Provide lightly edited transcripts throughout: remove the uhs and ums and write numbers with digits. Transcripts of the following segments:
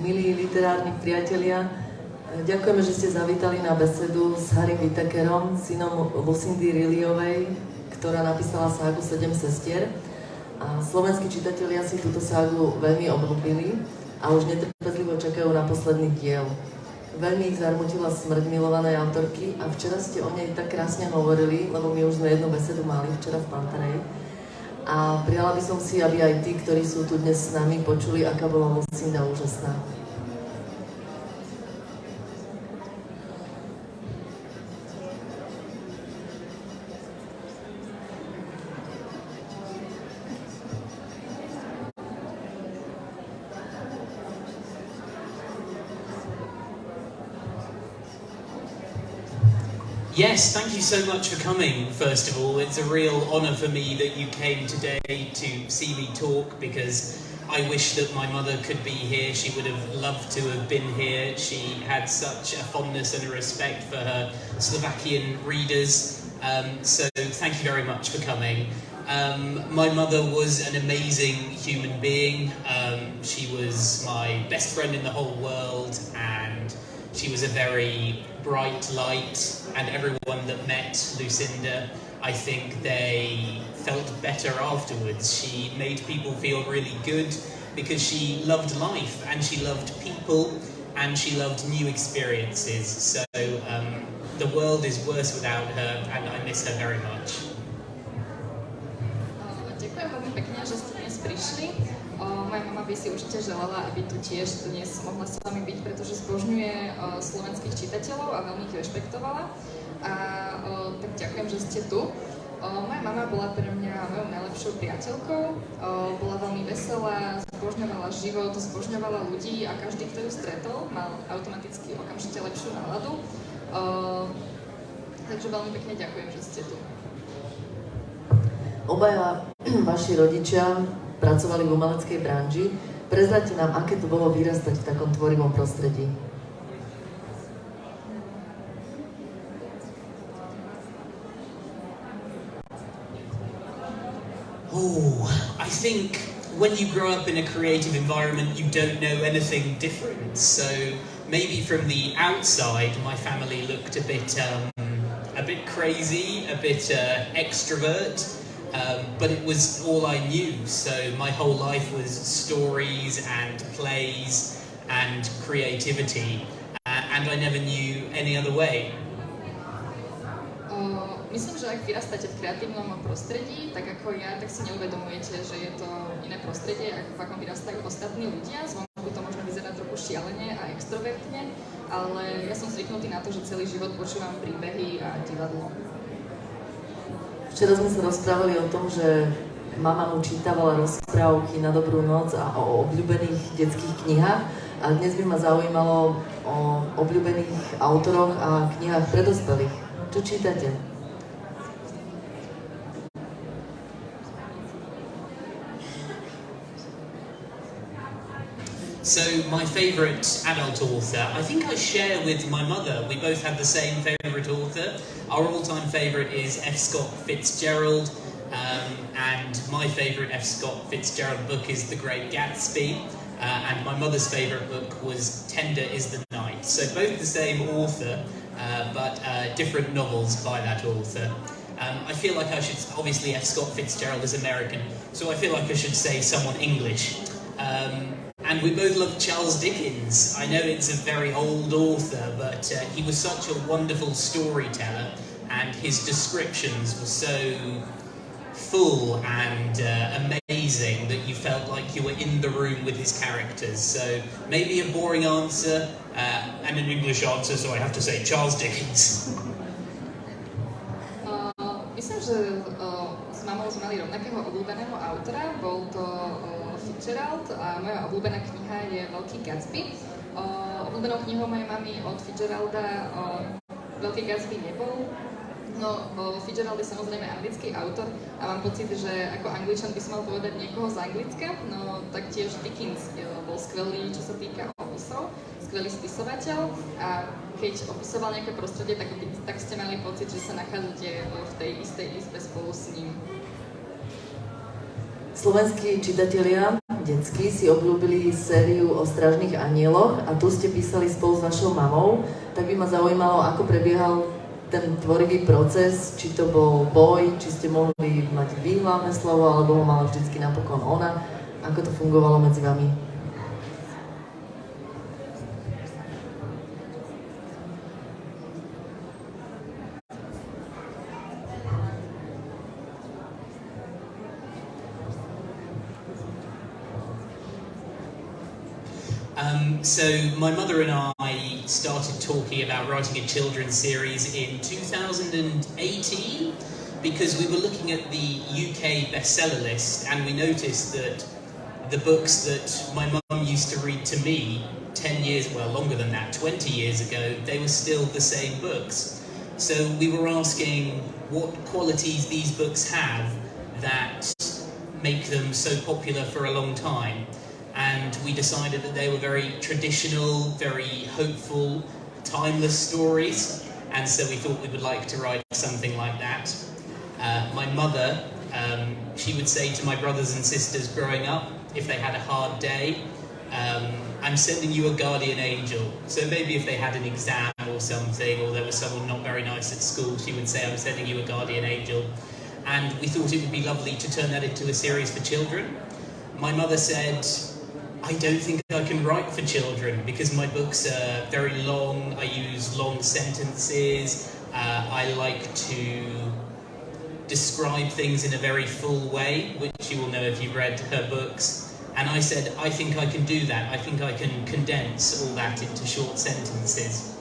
Milí literárni priatelia, ďakujeme, že ste zavítali na besedu s Harrym Whittakerom, synom Lucindy Rileyovej, ktorá napísala ságu Sedem, sestier. A slovenskí čitatelia si túto ságu veľmi obľúbili a už netrpezlivo čakajú na posledný diel. Veľmi ich zarmutila smrť milovanej autorky a včera ste o nej tak krásne hovorili, lebo my už sme jednu besedu mali včera v Pantarej. A prijala by som si, aby aj tí, ktorí sú tu dnes s nami, počuli, aká bola Lucinda úžasná. Yes, thank you so much for coming, first of all. It's a real honour for me that you came today to see me talk, because I wish that my mother could be here. She would have loved to have been here. She had such a fondness and a respect for her Slovakian readers. So thank you very much for coming. My mother was an amazing human being. She was my best friend in the whole world, and she was a very bright light, and everyone that met Lucinde, I think they felt better afterwards. She made people feel really good because she loved life, and she loved people, and she loved new experiences. So the world is worse without her, and I miss her very much. Ďakujem veľmi pekne, že ste dnes prišli. Moja mama by si určite želala, aby tu tiež dnes mohla s vami byť, pretože zbožňuje slovenských čitateľov a veľmi ich rešpektovala. A tak ďakujem, že ste tu. Moja mama bola pre mňa mojou najlepšou priateľkou. Bola veľmi veselá, zbožňovala život, zbožňovala ľudí a každý, kto ju stretol, mal automaticky okamžite lepšiu náladu. Takže veľmi pekne ďakujem, že ste tu. Obaja vaši rodičia pracovali v umeleckej branži. Prezraďte nám, aké to bolo vyrastať v takom tvorivom prostredí. Oh, I think when you grow up in a creative environment, you don't know anything different. So maybe from the outside, my family looked a bit crazy, a bit extrovert. But it was all I knew, so my whole life was stories and plays and creativity, and I never knew any other way. Myslím, že ak vyrastáte v kreatívnom prostredí, tak ako ja, tak si neuvedomujete, že je to iné prostredie, ako v akom vyrastajú ostatní ľudia. Zvonku to možno vyzerá trochu šialene a extrovertne, ale ja som zvyknutý na to, že celý život počúvam príbehy a divadlo. Včera sme sa rozprávali o tom, že mama mu čítavala rozprávky na dobrú noc a o obľúbených detských knihách. A dnes by ma zaujímalo o obľúbených autoroch a knihách pre dospelých. Čo čítate? So my favourite adult author, I think I share with my mother. We both have the same favourite author. Our all-time favourite is F. Scott Fitzgerald, and my favourite F. Scott Fitzgerald book is The Great Gatsby, and my mother's favourite book was Tender is the Night. So both the same author, but different novels by that author. I feel like I should, obviously F. Scott Fitzgerald is American, so I feel like I should say someone English. And we both love Charles Dickens. I know it's a very old author, but he was such a wonderful storyteller, and his descriptions were so full and amazing that you felt like you were in the room with his characters. So maybe a boring answer and an English answer, so I have to say Charles Dickens. Myslím, že s mamou sme mali rovnakého obľúbeného autora, bol to Fitzgerald a moja obľúbená kniha je Veľký Gatsby. Obľúbenou knihou mojej mamy od Fitzgeralda Veľký Gatsby nebol. No, Fitzgerald je samozrejme anglický autor a mám pocit, že ako Angličan by som mal povedať niekoho z Anglicka, no taktiež Dickens bol skvelý, čo sa týka opisov, skvelý spisovateľ a keď opisoval nejaké prostredie, tak ste mali pocit, že sa nachádzate v tej istej izbe spolu s ním. Slovenskí čitatelia detskí si obľúbili sériu o strážnych anieloch a tu ste písali spolu s vašou mamou, tak by ma zaujímalo, ako prebiehal ten tvorivý proces, či to bol boj, či ste mohli mať vy hlavné slovo, alebo ho mala vždycky napokon ona, ako to fungovalo medzi vami? So my mother and I started talking about writing a children's series in 2018 because we were looking at the UK bestseller list and we noticed that the books that my mum used to read to me 10 years, well longer than that, 20 years ago, they were still the same books. So we were asking what qualities these books have that make them so popular for a long time. And we decided that they were very traditional, very hopeful, timeless stories, and so we thought we would like to write something like that. My mother, she would say to my brothers and sisters growing up, if they had a hard day, I'm sending you a guardian angel. So maybe if they had an exam or something, or there was someone not very nice at school, she would say, I'm sending you a guardian angel. And we thought it would be lovely to turn that into a series for children. My mother said, I don't think I can write for children because my books are very long, I use long sentences, I like to describe things in a very full way, which you will know if you've read her books. And I said, I think I can do that. I think I can condense all that into short sentences.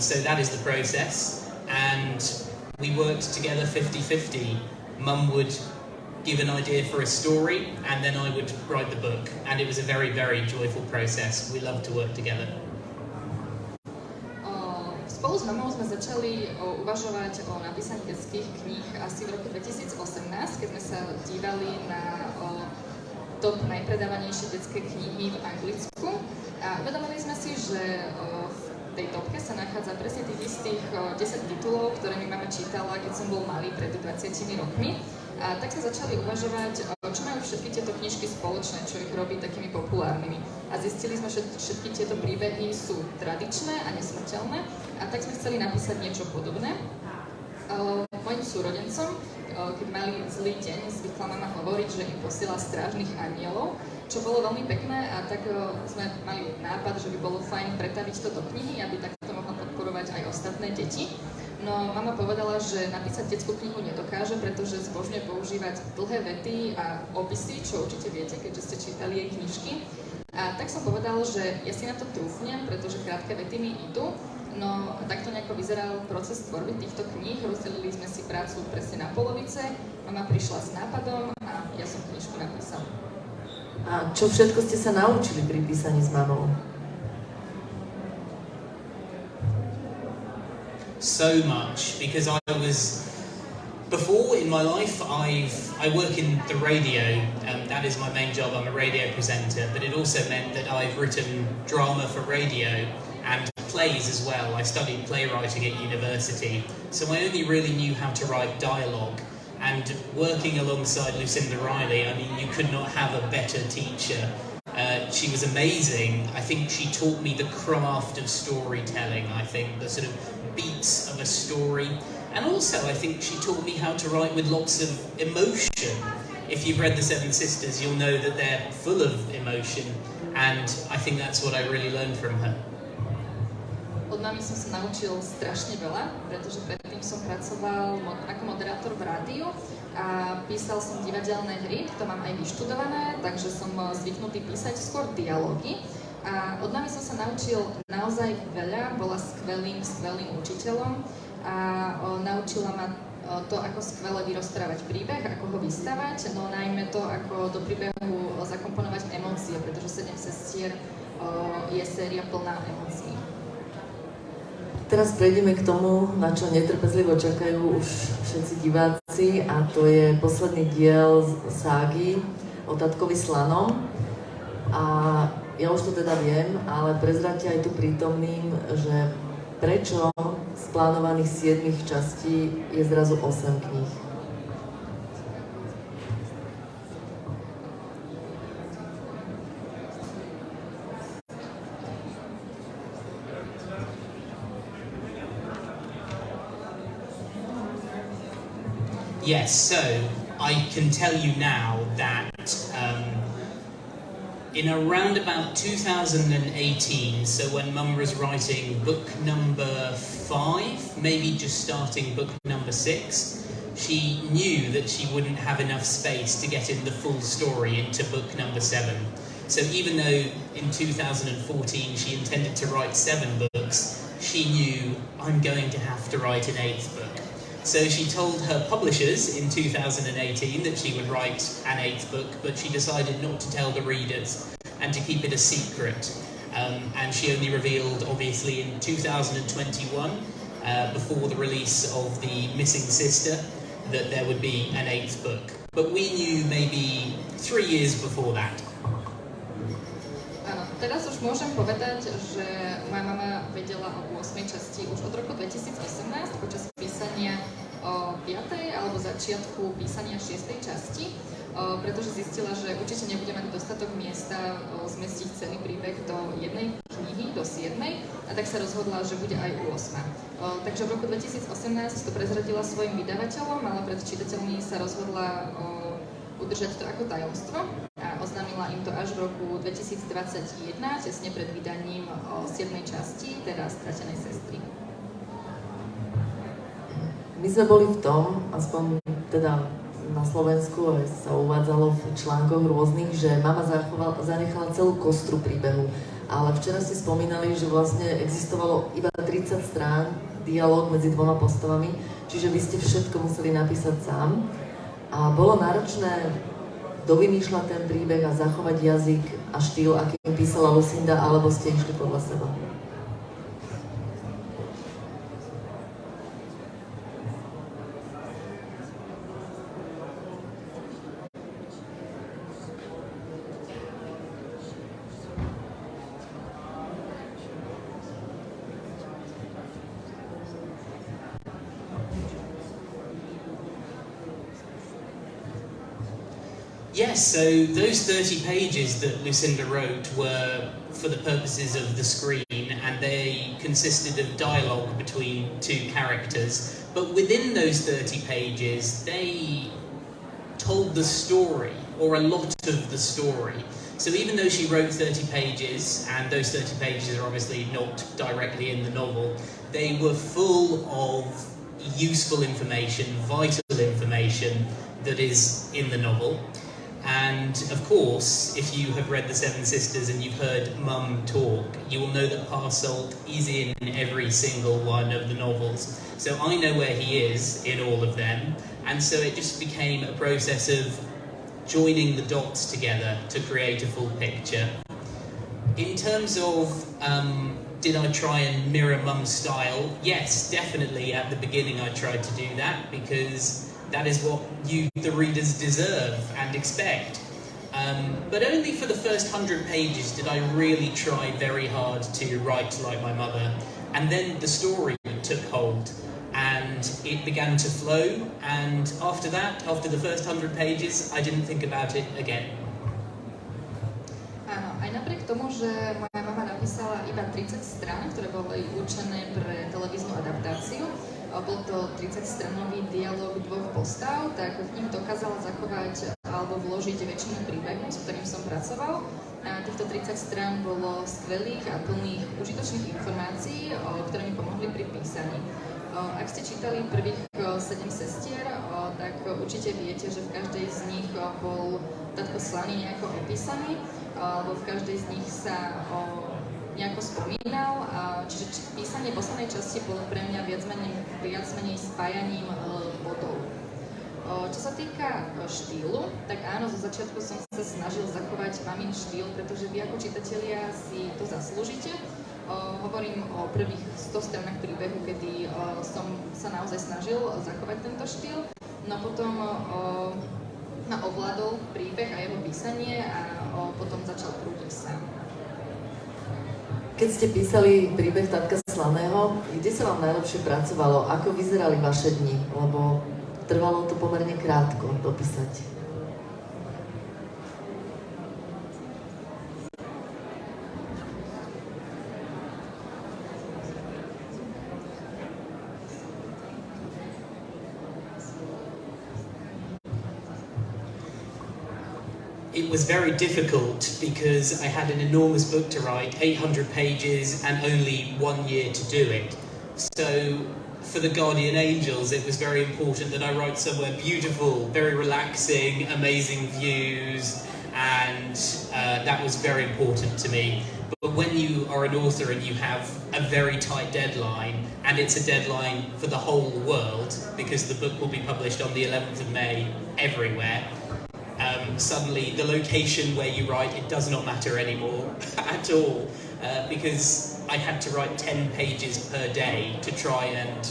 So that is the process. And we worked together 50-50. Mum would give an idea for a story, and then I would write the book. And it was a very, very joyful process. We loved to work together. Spolu s mamou sme začali uvažovať o napísaní detských kníh asi v roku 2018, keď sme sa dívali na top najpredávanejšie detské knihy v Anglicku. A uvedomili sme si, že v tej topke sa nachádza presne tých istých 10 titulov, ktoré mi mama čítala, keď som bol malý pred 20 rokmi. A tak sa začali uvažovať, čo majú všetky tieto knižky spoločné, čo ich robí takými populárnymi. A zistili sme, že všetky tieto príbehy sú tradičné a nesmrteľné. A tak sme chceli napísať niečo podobné. Mojim súrodencom, keď mali zlý deň, zvykla mama hovoriť, že im posiela strážnych anielov, čo bolo veľmi pekné a tak sme mali nápad, že by bolo fajn pretaviť to do knihy, aby takto mohla podporovať aj ostatné deti. No, mama povedala, že napísať detskú knihu nedokáže, pretože zbožňuje používať dlhé vety a opisy, čo určite viete, keďže ste čítali jej knižky. A tak som povedala, že ja si na to trúfnem, pretože krátke vety mi idú. No, takto nejako vyzeral proces tvorby týchto kníh. Rozdelili sme si prácu presne na polovice. Mama prišla s nápadom a ja som knižku napísala. A čo všetko ste sa naučili pri písaní s mamou? So much, because before in my life I work in the radio, that is my main job. I'm a radio presenter, but it also meant that I've written drama for radio and plays as well. I studied playwriting at university, so I only really knew how to write dialogue. And working alongside Lucindy Riley, I mean, you could not have a better teacher. She was amazing. I think she taught me the craft of storytelling, I think, the sort of beats of a story. And also, I think she taught me how to write with lots of emotion. If you've read The Seven Sisters, you'll know that they're full of emotion. And I think that's what I really learned from her. Od mami som sa naučil strašne veľa, pretože predtým som pracoval ako moderátor v rádiu a písal som divadelné hry, to mám aj vyštudované, takže som zvyknutý písať skôr dialógy. A od mami som sa naučil naozaj veľa, bola skvelým učiteľom a naučila ma to, ako skvele vyrozprávať príbeh, ako ho vystavať, no najmä to, ako do príbehu zakomponovať emócie, pretože Sedem sestier je séria plná emócií. Teraz prejdeme k tomu, na čo netrpezlivo čakajú už všetci diváci, a to je posledný diel ságy o tatkovi Slanom. A ja už to teda viem, ale prezráte aj tu prítomným, že prečo z plánovaných 7 častí je zrazu 8 kníh. Yes, so I can tell you now that in around about 2018, so when Mum was writing book number 5, maybe just starting book number 6, she knew that she wouldn't have enough space to get in the full story into book number 7. So even though in 2014 she intended to write 7 books, she knew, I'm going to have to write an 8th book. So she told her publishers in 2018 that she would write an 8th book, but she decided not to tell the readers and to keep it a secret. And she only revealed, obviously, in 2021, before the release of The Missing Sister, that there would be an 8th book. But we knew maybe 3 years before that. Áno, teraz už môžem povedať, že moja mama vedela o 8. časti už od roku 2018 počas písania 5. alebo začiatku písania 6. časti, pretože zistila, že určite nebude mať dostatok miesta zmestiť celý príbeh do jednej knihy, do 7. a tak sa rozhodla, že bude aj 8. Takže v roku 2018 to prezradila svojim vydavateľom, ale pred čitateľmi sa rozhodla udržať to ako tajomstvo a oznámila im to až v roku 2021, tesne pred vydaním 7. časti, teda Stratenej sestry. My sme boli v tom, aspoň teda na Slovensku aj sa uvádzalo v článkoch rôznych, že mama zanechala celú kostru príbehu. Ale včera ste spomínali, že vlastne existovalo iba 30 strán dialóg medzi dvoma postavami, čiže vy ste všetko museli napísať sám. A bolo náročné dovymýšľať ten príbeh a zachovať jazyk a štýl, akým písala Lucinda, alebo ste išli podľa seba? Yes, so those 30 pages that Lucinda wrote were for the purposes of the screen, and they consisted of dialogue between 2 characters. But within those 30 pages, they told the story, or a lot of the story. So even though she wrote 30 pages, and those 30 pages are obviously not directly in the novel, they were full of useful information, vital information that is in the novel. And of course, if you have read The Seven Sisters and you've heard Mum talk, you will know that Parsold is in every single one of the novels. So I know where he is in all of them, and so it just became a process of joining the dots together to create a full picture. In terms of did I try and mirror Mum's style? Yes, definitely. At the beginning I tried to do that because that is what you, the readers, deserve and expect. But only for the first 100 pages did I really try very hard to write like my mother. And then the story took hold and it began to flow. And after that, after the first 100 pages, I didn't think about it again. Áno, aj napriek tomu, že moja mama napísala iba 30 strán, ktoré boli určené pre televíznu adaptáciu, bol to 30-stranový dialog 2 postav, tak v ním dokázala zachovať alebo vložiť väčšinu príbehu, s ktorým som pracoval. A týchto 30 strán bolo skvelých a plných užitočných informácií, ktoré mi pomohli pri písaní. Ak ste čítali prvých 7 sestier, tak určite viete, že v každej z nich bol tatko Slaný nejako opísaný, alebo v každej z nich sa nejako spomínal, čiže písanie poslednej časti bolo pre mňa viac menej spájaním bodov. Čo sa týka štýlu, tak áno, zo začiatku som sa snažil zachovať mamin štýl, pretože vy ako čitatelia si to zaslúžite. Hovorím o prvých 100 stranách príbehu, kedy som sa naozaj snažil zachovať tento štýl, no potom ma ovládol príbeh a jeho písanie a potom začal prúdiť sám. Keď ste písali príbeh tatka Slaného, kde sa vám najlepšie pracovalo? Ako vyzerali vaše dni? Lebo trvalo to pomerne krátko dopísať. it was very difficult because I had an enormous book to write, 800 pages, and only 1 year to do it. So for the guardian angels, it was very important that I write somewhere beautiful, very relaxing, amazing views, and that was very important to me. But when you are an author and you have a very tight deadline, and it's a deadline for the whole world, because the book will be published on the 11th of May everywhere, suddenly the location where you write, it does not matter anymore at all, because I had to write 10 pages per day to try and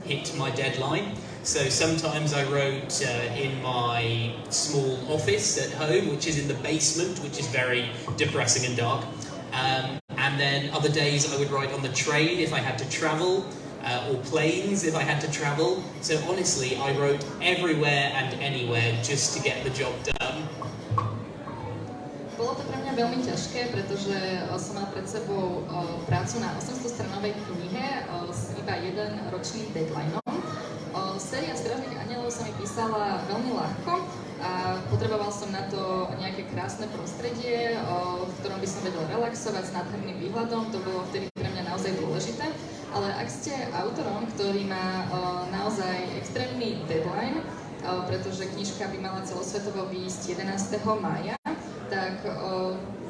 hit my deadline. So sometimes I wrote in my small office at home, which is in the basement, which is very depressing and dark. And then other days I would write on the train if I had to travel, or planes if I had to travel. So honestly, I wrote everywhere and anywhere just to get the job done. Bolo to pre mňa veľmi ťažké, pretože som mal pred sebou prácu na 800-stranovej knihe s iba jeden ročným deadlineom. Séria Strážnych anielov sa mi písala veľmi ľahko a potreboval som na to nejaké krásne prostredie, v ktorom by som vedel relaxovať s nádherným výhľadom. To bolo vtedy pre mňa naozaj dôležité. Ale ak ste autorom, ktorý má naozaj extrémny deadline, pretože knižka by mala celosvetovo výjsť 11. mája, tak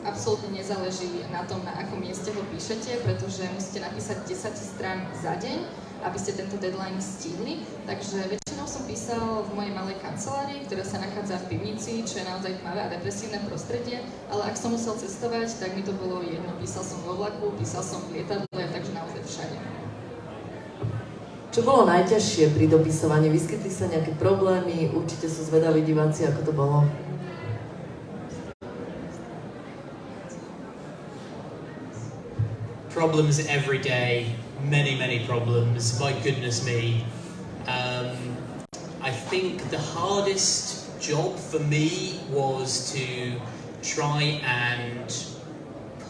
absolútne nezáleží na tom, na akom mieste ho píšete, pretože musíte napísať 10 strán za deň, aby ste tento deadline stihli. Takže väčšinou som písal v mojej malej kancelárii, ktorá sa nachádza v pivnici, čo je naozaj tmavé a depresívne prostredie, ale ak som musel cestovať, tak mi to bolo jedno. Písal som vo vlaku, písal som v lietadle, takže naozaj všade. Čo bolo najťažšie pri dopisovaní? Vyskytli sa nejaké problémy? Určite sú zvedaví diváci, ako to bolo. Problems every day, many problems, my goodness me. I think the hardest job for me was to try and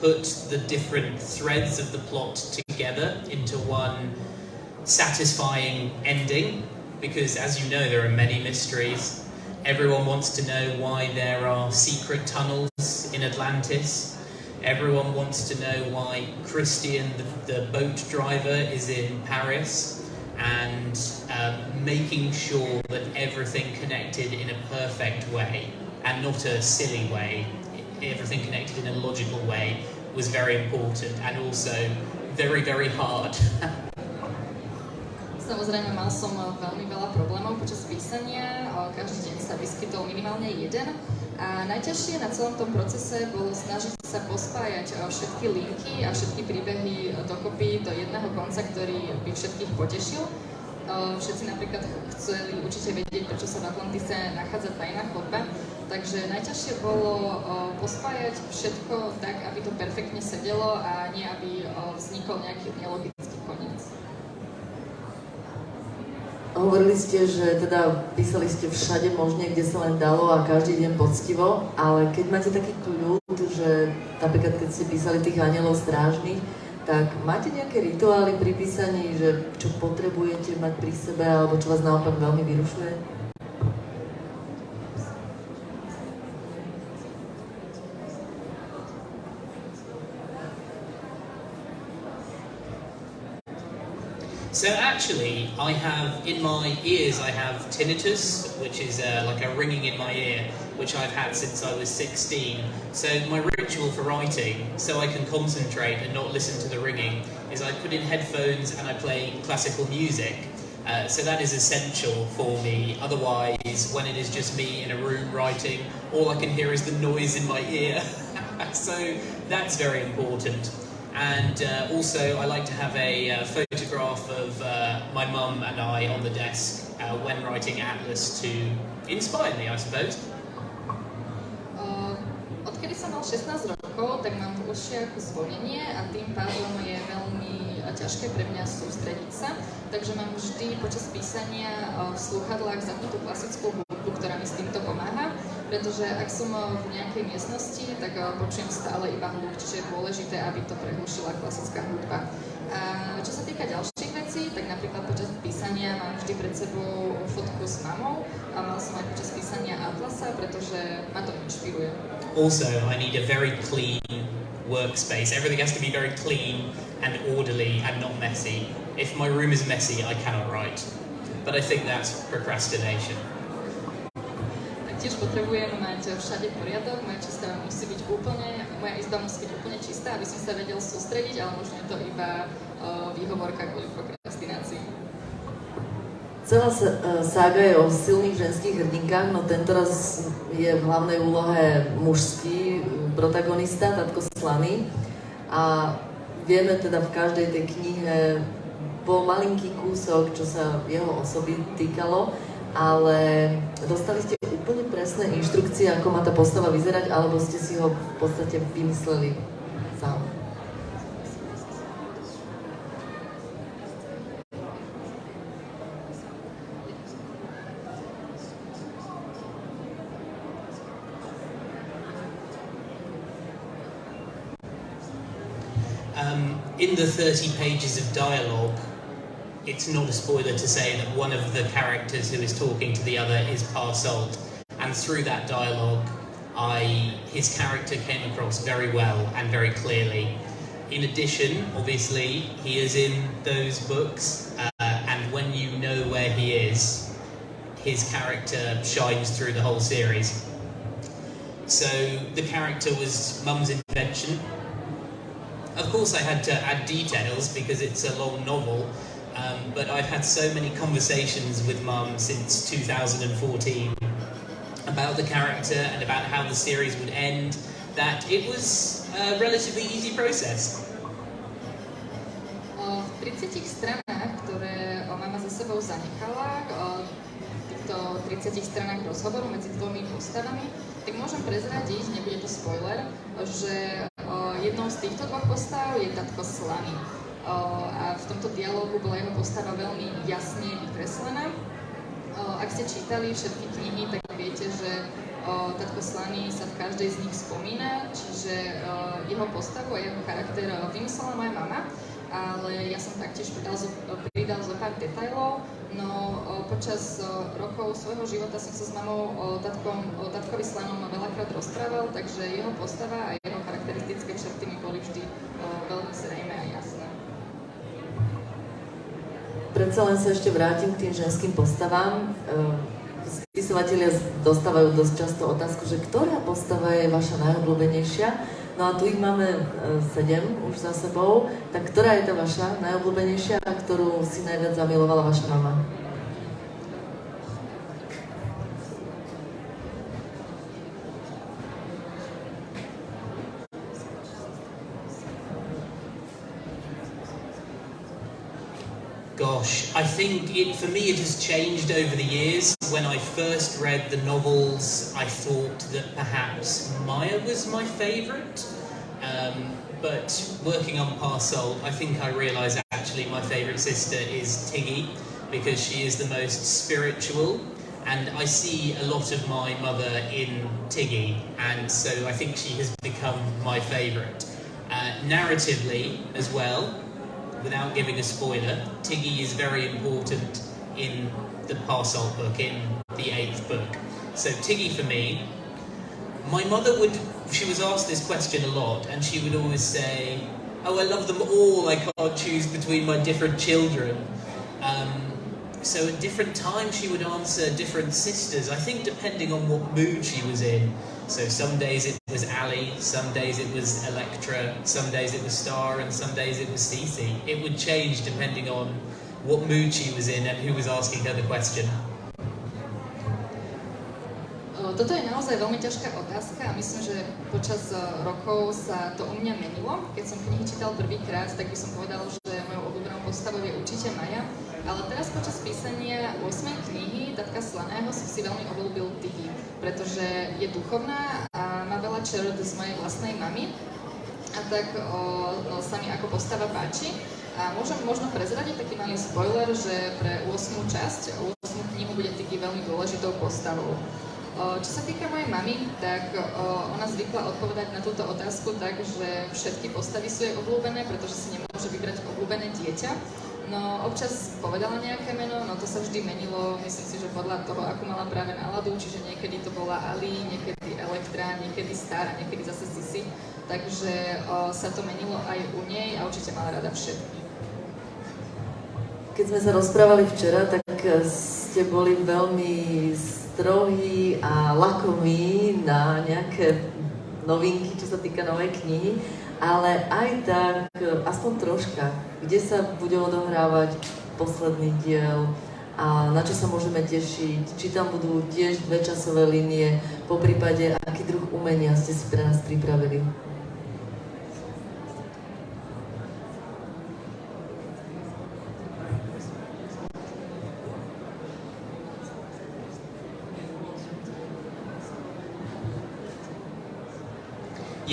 put the different threads of the plot together into one satisfying ending, because as you know, there are many mysteries. Everyone wants to know why there are secret tunnels in Atlantis. Everyone wants to know why Christian, the boat driver, is in Paris, and making sure that everything connected in a perfect way and not a silly way, everything connected in a logical way was very important and also very hard. Samozrejme, mal som veľmi veľa problémov počas písania, každý deň sa vyskytol minimálne jeden. A najťažšie na celom tom procese bolo snažiť sa pospájať všetky linky a všetky príbehy dokopy do jedného konca, ktorý by všetkých potešil. Všetci napríklad chceli určite vedieť, prečo sa v Atlantise nachádza tajná chodba. Takže najťažšie bolo pospájať všetko tak, aby to perfektne sedelo a nie aby vznikol nejaký nelogický koniec. Hovorili ste, že teda písali ste všade možne, kde sa len dalo a každý deň poctivo, ale keď máte taký kľud, že napríklad keď ste písali tých anielov strážnych, tak máte nejaké rituály pri písaní, že čo potrebujete mať pri sebe alebo čo vás naopak veľmi vyrušuje? So actually, I have in my ears, I have tinnitus, which is like a ringing in my ear, which I've had since I was 16. So my ritual for writing, so I can concentrate and not listen to the ringing, is I put in headphones and I play classical music. So that is essential for me. Otherwise, when it is just me in a room writing, all I can hear is the noise in my ear. So that's very important. And also, I like to have a photograph of my mum and I on the desk when writing Atlas to inspire me, I suppose. Odkedy som mal 16 rokov, tak mám v ušiach zvonenie a tým pádom je veľmi ťažké pre mňa sústrediť sa. Takže mám vždy počas písania v slúchadlách zapnutú klasickú hudbu, ktorá mi s týmto pomáha. Pretože ak som v nejakej miestnosti, tak počujem stále iba hluk, čiže je dôležité, aby to prehlušila klasická hudba. A čo sa týka ďalších vecí, tak napríklad počas písania mám vždy pred sebou fotku s mamou a mal som aj počas písania atlasa, pretože ma to inšpiruje. Also, I need a very clean workspace. Everything has to be very clean and orderly and not messy. If my room is messy, I cannot write. But I think that's procrastination. Tiež potrebujem mať všade poriadok, moja izba musí byť úplne čistá, aby som sa vedel sústrediť, ale možno je to iba výhovorka kvôli prokrastinácii. Celá sága je o silných ženských hrdinkách, no tentoraz je v hlavnej úlohe mužský protagonista, tatko Slaný. A vieme teda v každej tej knihe bol malinký kúsok, čo sa jeho osoby týkalo, ale dostali ste úplne presné inštrukcie, ako má tá postava vyzerať, alebo ste si ho v podstate vymysleli sám? In the 30 pages of dialogue, it's not a spoiler to say that one of the characters who is talking to the other is Parsold, and through that dialogue, his character came across very well and very clearly. In addition, obviously, he is in those books, and when you know where he is, his character shines through the whole series. So the character was Mum's invention. Of course, I had to add details because it's a long novel. But I've had so many conversations with Mum since 2014 about the character and about how the series would end that it was a relatively easy process. V 30 stranách, ktoré mama za sebou zanechala, týchto 30 stranách rozhovoru medzi dvomi postavami, tak môžem prezradiť, nebude to spoiler, že jednou z týchto dvoch postav je tatko Slaný. A v tomto dialógu bola jeho postava veľmi jasne vykreslená. Ak ste čítali všetky knihy, tak viete, že tatko Slaný sa v každej z nich spomína, čiže jeho postavu a jeho charakter vymyslela moja mama, ale ja som taktiež pridal zo pár detailov, no počas rokov svojho života som sa s mamou o tatkovi Slanom veľakrát rozprával, takže jeho postava a jeho charakteristické črty mi boli vždy veľmi zrejmé a jasné. Predsa len sa ešte vrátim k tým ženským postavám. Spisovatelia dostávajú dosť často otázku, že ktorá postava je vaša najobľúbenejšia. No a tu ich máme 7 už za sebou. Tak ktorá je tá vaša najobľúbenejšia a ktorú si najviac zamilovala vaša mama? Gosh, I think for me it has changed over the years. When I first read the novels, I thought that perhaps Maya was my favourite. But working on Parsold, I think I realised actually my favourite sister is Tiggy, because she is the most spiritual. And I see a lot of my mother in Tiggy, and so I think she has become my favourite. Narratively as well, without giving a spoiler, Tiggy is very important in the Parsold book, in the 8th book. So Tiggy for me, my mother she was asked this question a lot, and she would always say, oh, I love them all, I can't choose between my different children. So at different times she would answer different sisters, I think depending on what mood she was in. So some days it was Ali, some days it was Electra, some days it was Star, and some days it was Cece. It would change depending on what mood she was in and who was asking her the question. Toto je naozaj veľmi ťažká otázka a myslím, že počas rokov sa to u mňa menilo. Keď som knihy čítal prvýkrát, tak by som povedal, že mojou obľúbenou postavou je určite Maja. Ale teraz počas písania 8. knihy tatka Slaného som si veľmi obľúbil Tiggy, pretože je duchovná a má veľa črt z mojej vlastnej mamy. A tak sa mi ako postava páči. A môžem možno prezradiť taký malý spoiler, že pre 8. časť, 8. knihu bude Tiggy veľmi dôležitou postavou. Čo sa týka mojej mamy, tak ona zvykla odpovedať na túto otázku tak, že všetky postavy sú jej obľúbené, pretože si nemôže vybrať obľúbené dieťa. No občas povedala nejaké meno, no to sa vždy menilo, myslím si, že podľa toho, akú mala práve náladu, čiže niekedy to bola Ali, niekedy Elektra, niekedy Star a niekedy zase Sisi. Takže sa to menilo aj u nej a určite mala rada všetky. Keď sme sa rozprávali včera, tak ste boli veľmi strohí a lakomí na nejaké novinky, čo sa týka novej knihy, ale aj tak, aspoň troška, kde sa bude odohrávať posledný diel a na čo sa môžeme tešiť, či tam budú tiež 2 časové línie, poprípade aký druh umenia ste si pre nás pripravili.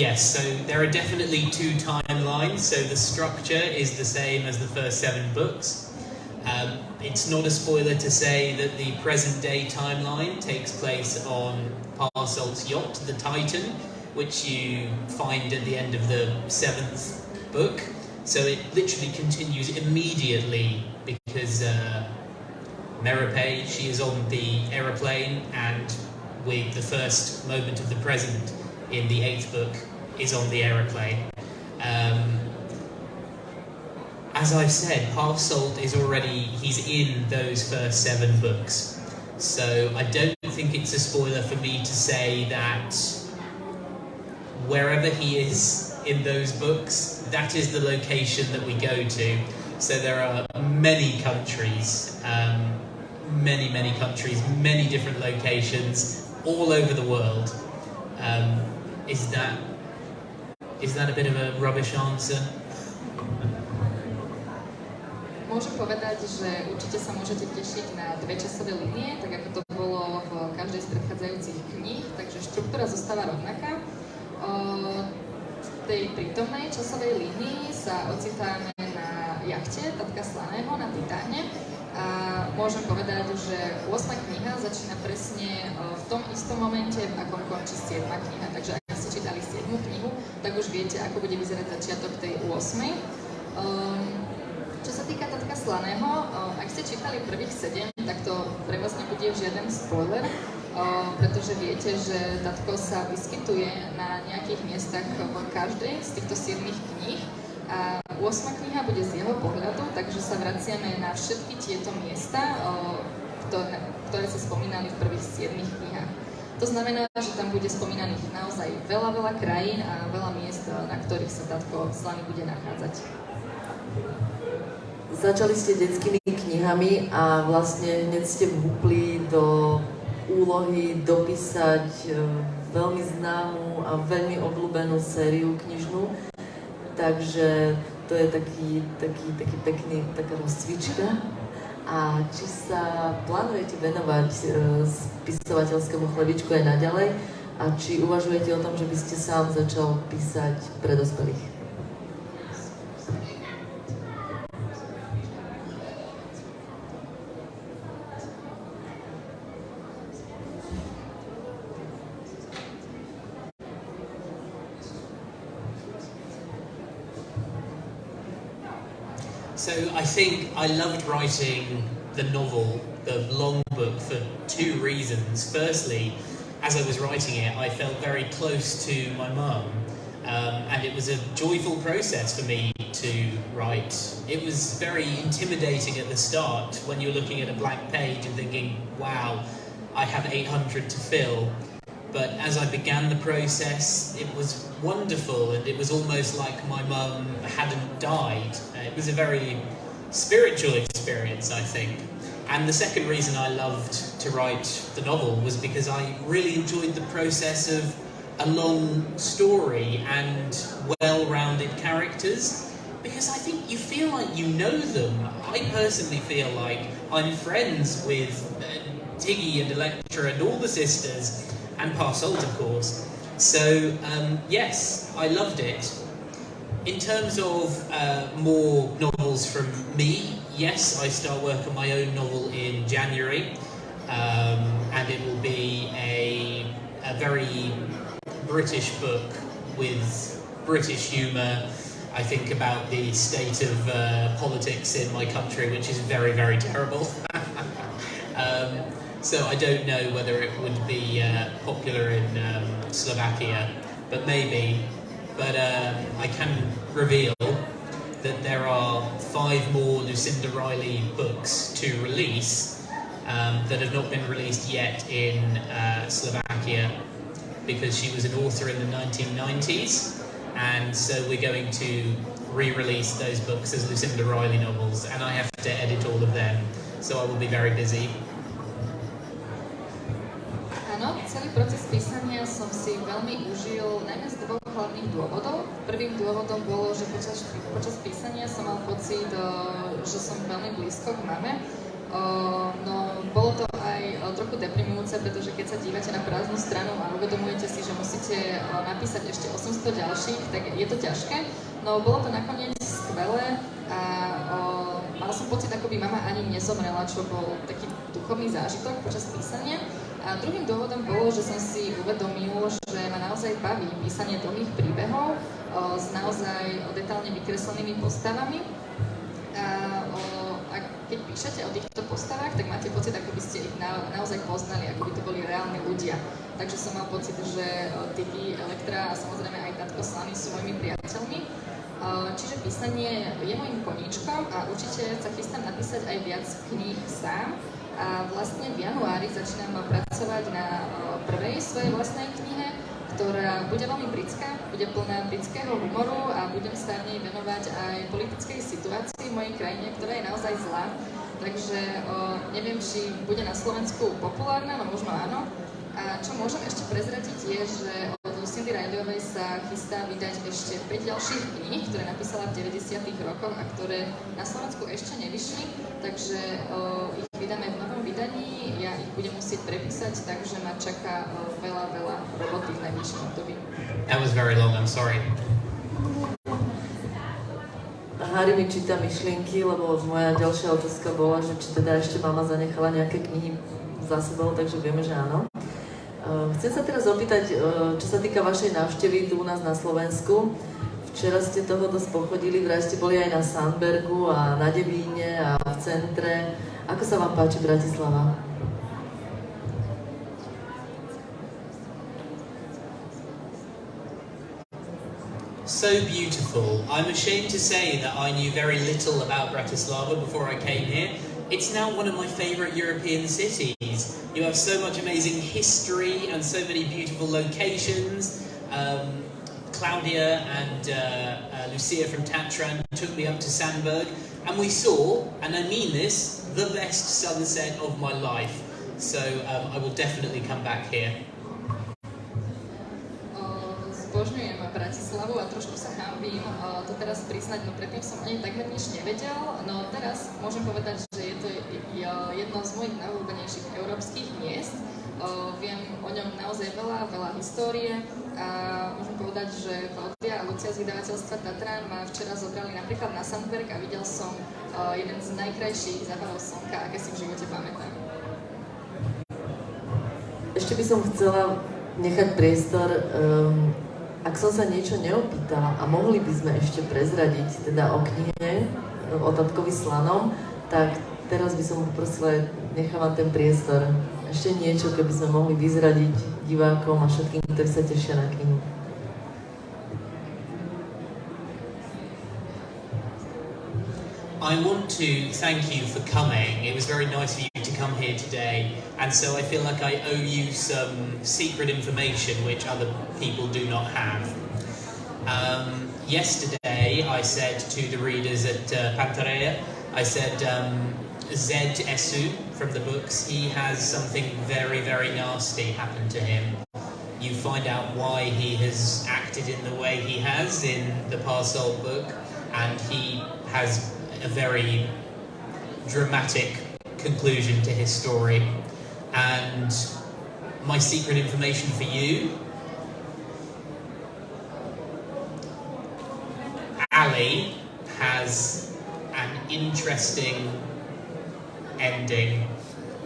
Yes, so there are definitely 2 timelines, so the structure is the same as the first 7 books. It's not a spoiler to say that the present-day timeline takes place on Parsalt's yacht, the Titan, which you find at the end of the 7th book. So it literally continues immediately because Merope, she is on the aeroplane, and with the first moment of the present in the 8th book is on the aeroplane. As I've said, Parsolt is he's in those first 7 books. So I don't think it's a spoiler for me to say that wherever he is in those books, that is the location that we go to. So there are many countries, many countries, many different locations all over the world. Is that a bit of a rubbish answer? Môžem povedať, že určite sa môžete tešiť na 2 časové línie, tak ako to bolo v každej z predchádzajúcich kníh, takže štruktúra zostáva rovnaká. V tej prítomnej časovej línii sa ocitáme na jachte tatka Slaného na Titáne a môžem povedať, že 8. kniha začína presne v tom istom momente, v akom končí 7. kniha, takže ak ste čítali 7. knihu, tak už viete, ako bude vyzerať začiatok tej 8. Čo sa týka tatka Slaného, ak ste čítali prvých 7, tak to pre vás nebude žiaden spoiler, pretože viete, že tatko sa vyskytuje na nejakých miestach v každej z týchto 7 kníh a 8. kniha bude z jeho pohľadu, takže sa vraciame na všetky tieto miesta, ktoré sa spomínali v prvých 7 knihách. To znamená, že tam bude spomínaných naozaj veľa krajín a veľa miest, na ktorých sa tatko Slaný bude nachádzať. Začali ste detskými knihami a vlastne hneď ste vhúpli do úlohy dopísať veľmi známú a veľmi obľúbenú sériu knižnú. Takže to je taký pekný, taká rozcvička. A či sa plánujete venovať spisovateľskému chlebičku aj naďalej? A či uvažujete o tom, že by ste sám začal písať pre dospelých? So I think I loved writing the novel, the long book, for 2 reasons. Firstly, as I was writing it, I felt very close to my mum, and it was a joyful process for me to write. It was very intimidating at the start when you're looking at a blank page and thinking, wow, I have 800 to fill. But as I began the process, it was wonderful, and it was almost like my mum hadn't died. It was a very spiritual experience, I think. And the second reason I loved to write the novel was because I really enjoyed the process of a long story and well-rounded characters, because I think you feel like you know them. I personally feel like I'm friends with Tiggy and Electra and all the sisters, and Parsolt, of course. So, yes, I loved it. In terms of more novels from me, yes, I start work on my own novel in January. and it will be a very British book with British humour. I think about the state of politics in my country, which is very, very terrible. So I don't know whether it would be popular in Slovakia, but maybe. But I can reveal that there are 5 more Lucindy Riley books to release that have not been released yet in Slovakia, because she was an author in the 1990s. And so we're going to re-release those books as Lucindy Riley novels, and I have to edit all of them, so I will be very busy. Áno, celý proces písania som si veľmi užil najmä z 2 hlavných dôvodov. Prvým dôvodom bolo, že počas písania som mal pocit, že som veľmi blízko k mame. No, bolo to aj trochu deprimujúce, pretože keď sa dívate na prázdnu stranu a uvedomujete si, že musíte napísať ešte 800 ďalších, tak je to ťažké. No, bolo to nakoniec skvelé a mal som pocit, ako by mama ani nezomrela, čo bol taký duchovný zážitok počas písania. A druhým dôvodom bolo, že som si uvedomil, že ma naozaj baví písanie dlhých príbehov s naozaj detailne vykreslenými postavami. A keď píšete o týchto postavách, tak máte pocit, ako by ste ich naozaj poznali, ako by to boli reálni ľudia. Takže som mal pocit, že Tiky, Elektra a samozrejme aj tatko Slaný sú mojimi priateľmi. Čiže písanie je mojím koníčkom a určite sa chystám napísať aj viac kníh sám. A vlastne v januári začínam pracovať na prvej svojej vlastnej knihe, ktorá bude veľmi britská, bude plná britského humoru a budem sa v nej venovať aj politickej situácii v mojej krajine, ktorá je naozaj zlá. Takže neviem, či bude na Slovensku populárna, no možno áno. A čo môžem ešte prezradiť je, že od Lucindy Rileyovej sa chystá vydať ešte 5 ďalších kníh, ktoré napísala v 90. rokoch a ktoré na Slovensku ešte nevyšli, takže ich vydáme v novom vydaní, ja ich budem musieť prepísať, takže ma čaká veľa roboty v najbližšom období. That was very long, I'm sorry. Harry mi číta myšlienky, lebo moja ďalšia otázka bola, že či teda ešte mama zanechala nejaké knihy za sebou, takže vieme, že áno. Chcem sa teraz opýtať, čo sa týka vašej návštevy tu u nás na Slovensku. Včera ste toho dosť pochodili, vraj ste boli aj na Sandbergu a na Devíne a v centre. Ako sa vám páči Bratislava? So beautiful. I'm ashamed to say that I knew very little about Bratislava before I came here. It's now one of my favourite European cities. You have so much amazing history and so many beautiful locations. Claudia and Lucia from Tatran took me up to Sandberg, and we saw, and I mean this, the best sunset of my life. So I will definitely come back here. Zbožňujem Bratislavu a trošku sa hanbím to teraz priznať, no predtým som ani takmer nič nevedel, no teraz môžem povedať, že je to jedno z mojich najobľúbenejších európskych miest. Viem o ňom naozaj veľa histórie a môžem povedať, že Klaudia a Lucia z vydavateľstva Tatran ma včera zobrali napríklad na Sandberg a videl som jeden z najkrajších západov slnka, aké si v živote pamätám. Ešte by som chcela nechať priestor, ak som sa niečo neopýtala a mohli by sme ešte prezradiť teda o knihe, o tatkovi Slanom, tak teraz by som poprosila, nechávam ten priestor. Ešte niečo, keby sme mohli vyzradiť divákom a všetkým, ktorí sa tešia na knihu. I want to thank you for coming. It was very nice of you to come here today, and so I feel like I owe you some secret information which other people do not have. Yesterday I said to the readers at Pantarea, I said Zed Esu from the books, he has something very nasty happen to him. You find out why he has acted in the way he has in the Parcel book, and he has a very dramatic conclusion to his story. And my secret information for you, Ali has an interesting ending.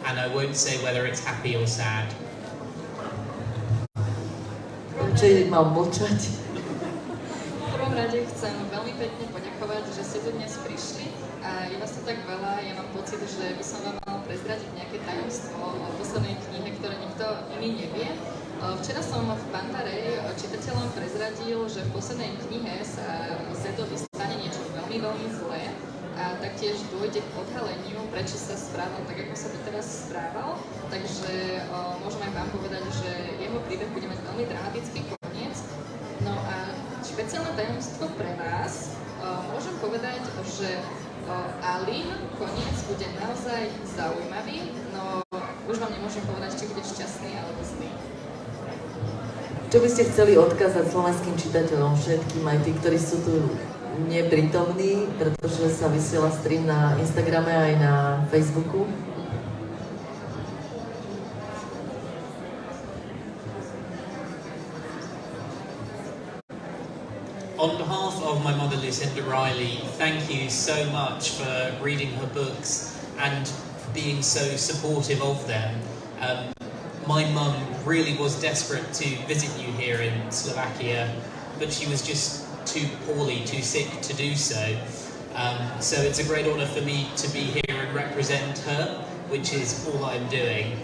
and I won't say whether it's happy or sad. Či mám mlčať? V prvom rade chcem veľmi pekne poďakovať, že ste tu dnes prišli a je vás tu tak veľa, ja mám pocit, že by som vám mal prezradiť nejaké tajomstvo o poslednej knihe, ktoré nikto iný nevie. Včera som v Pantarej čitateľom prezradil, že v poslednej knihe sa Zedovi stane niečo veľmi, veľmi zlé a taktiež dôjde k odhaleniu, prečo sa správal tak, ako sa doteraz správal. Takže môžem aj vám povedať, že jeho príbeh bude mať veľmi dramatický koniec. No a špeciálne tajomstvo pre vás, môžem povedať, že Alin koniec bude naozaj zaujímavý, no už vám nemôžem povedať, či bude šťastný alebo zlý. Čo by ste chceli odkázať slovenským čitateľom, všetkým, aj tí, ktorí sú tu neprítomní, pretože sa vysiela stream na Instagrame aj na Facebooku? On behalf of my mother, Lucindy Riley, thank you so much for reading her books and being so supportive of them. My mum really was desperate to visit you here in Slovakia, but she was just too poorly, too sick to do so. So it's a great honour for me to be here and represent her, which is all I'm doing.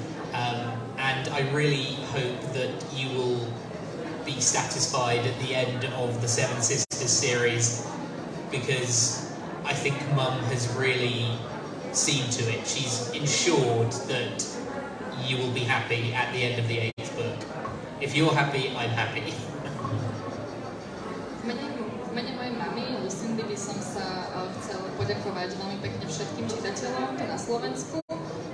And I really hope that you will be satisfied at the end of the Seven Sisters series, because I think Mum has really seen to it. She's ensured that you will be happy at the end of the 8th book. If you're happy, I'm happy. V mene mojej mamy, Lucindy, by som sa chcel poďakovať veľmi pekne všetkým čitateľom tu na Slovensku.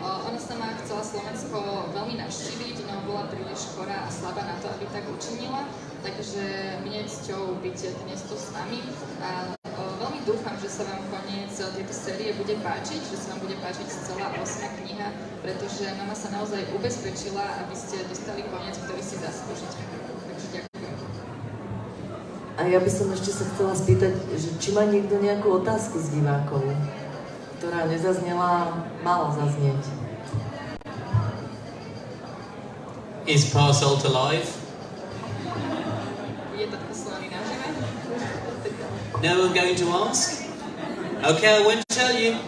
Ona sama chcela Slovensko veľmi navštíviť, no bola príliš chorá a slabá na to, aby tak učinila. Takže mne je cťou byť dnes tu s vami a veľmi dúfam, že sa vám koniec tejto série bude páčiť, že sa vám bude páčiť celá 8. kniha, pretože mama sa naozaj ubezpečila, aby ste dostali koniec, ktorý si zaslúžite. Takže ďakujem. A ja by som ešte sa chcela spýtať, že či má niekto nejakú otázku z divákov, ktorá nezaznela, mala zaznieť. Is Parcelt alive? Je tatka Slaný nažive? No one going to ask? Okay, I won't tell you.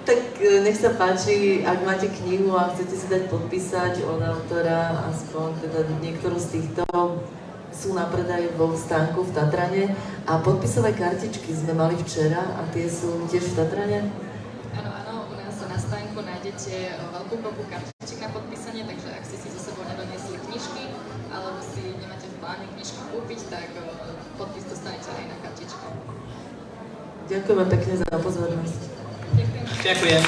Tak nech sa páči, ak máte knihu a chcete si dať podpísať od autora, aspoň teda niektorú z týchto, sú na predaj vo stánku v Tatrane. A podpisové kartičky sme mali včera a tie sú tiež v Tatrane? Áno, áno, u nás na stánku nájdete veľkú kopu kartičiek na podpísanie, takže ak ste si so sebou nedoniesli knižky, alebo si nemáte v pláne knižku kúpiť, tak podpis dostanete aj na kartičku. Ďakujeme pekne za pozornosť. Ďakujem. Ďakujem.